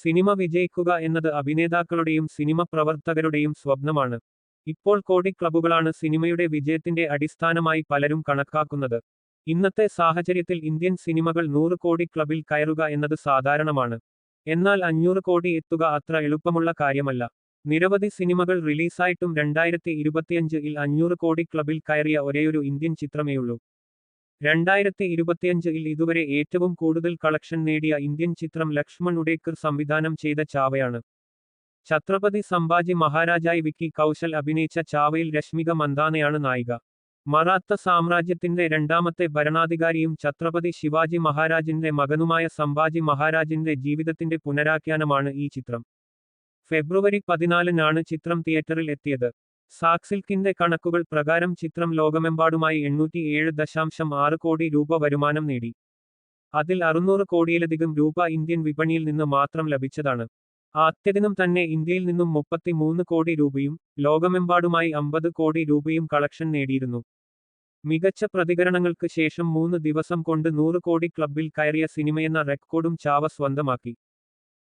Cinema വിജയിക്കുക എന്നത് അഭിനേതാക്കളുടെയും cinema പ്രവർത്തകരുടെയും സ്വപ്നമാണ്. ഇപ്പോൾ കോടി ക്ലബ്ബുകളാണ് സിനിമയുടെ വിജയത്തിന്റെ അടിസ്ഥാനമായി പലരും കണക്കാക്കുന്നത്. ഇന്നത്തെ സാഹചര്യത്തിൽ ഇന്ത്യൻ സിനിമകൾ 100 കോടി ക്ലബിൽ കയറുക എന്നത് സാധാരണമാണ്. എന്നാൽ 500 കോടി എത്തുക അത്ര എളുപ്പമുള്ള കാര്യമല്ല. നിരവധി സിനിമകൾ റിലീസായിട്ടും 2025-ൽ 500 കോടി ക്ലബിൽ കയറിയ ഒരേയൊരു ഇന്ത്യൻ ചിത്രമേയുള്ളൂ. 2025-ൽ ഇതുവരെ ഏറ്റവും കൂടുതൽ കളക്ഷൻ നേടിയ ഇന്ത്യൻ ചിത്രം ലക്ഷ്മൺ ഉടേക്കർ സംവിധാനം ചെയ്ത ചാവയാണ്. ഛത്രപതി സംഭാജി മഹാരാജായി വിക്കി കൗശൽ അഭിനയിച്ച ചാവയിൽ രശ്മിക മന്ദാനയാണ് നായിക. മറാത്ത സാമ്രാജ്യത്തിന്റെ രണ്ടാമത്തെ ഭരണാധികാരിയും ഛത്രപതി ശിവാജി മഹാരാജിന്റെ മകനുമായ സംഭാജി മഹാരാജിന്റെ ജീവിതത്തിന്റെ പുനരാഖ്യാനമാണ് ഈ ചിത്രം. ഫെബ്രുവരി 14-നാണ് ചിത്രം തിയേറ്ററിൽ എത്തിയത്. സാക്സിൽക്കിന്റെ കണക്കുകൾ പ്രകാരം ചിത്രം ലോകമെമ്പാടുമായി 807.6 കോടി രൂപ വരുമാനം നേടി. അതിൽ 600 കോടിയിലധികം രൂപ ഇന്ത്യൻ വിപണിയിൽ നിന്ന് മാത്രം ലഭിച്ചതാണ്. ആദ്യദിനം തന്നെ ഇന്ത്യയിൽ നിന്നും 33 കോടി രൂപയും ലോകമെമ്പാടുമായി 50 കോടി രൂപയും കളക്ഷൻ നേടിയിരുന്നു. മികച്ച പ്രതികരണങ്ങൾക്ക് ശേഷം 3 ദിവസം കൊണ്ട് 100 കോടി ക്ലബ്ബിൽ കയറിയ സിനിമയെന്ന റെക്കോർഡും ചാവ സ്വന്തമാക്കി.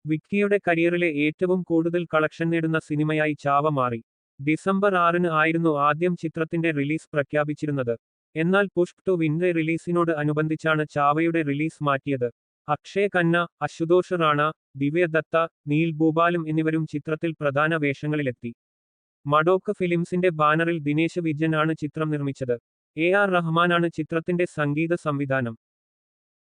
വിക്കിയുടെ കരിയറിലെ ഏറ്റവും കൂടുതൽ കളക്ഷൻ നേടുന്ന സിനിമയായി ചാവ മാറി. ഡിസംബർ 6-ന് ആയിരുന്നു ആദ്യം ചിത്രത്തിന്റെ റിലീസ് പ്രഖ്യാപിച്ചിരുന്നത്. എന്നാൽ പുഷ്പ് 2-വിന്റെ റിലീസിനോട് അനുബന്ധിച്ചാണ് ചാവയുടെ റിലീസ് മാറ്റിയത്. അക്ഷയ് ഖന്ന, അശുതോഷ് റാണ, ദിവ്യ ദത്ത, നീൽ ഭൂപാലും എന്നിവരും ചിത്രത്തിൽ പ്രധാന വേഷങ്ങളിലെത്തി. മഡോക്ക് ഫിലിംസിന്റെ ബാനറിൽ ദിനേശ് വിജയൻ ആണ് ചിത്രം നിർമ്മിച്ചത്. AR റഹ്മാനാണ് ചിത്രത്തിന്റെ സംഗീത സംവിധാനം.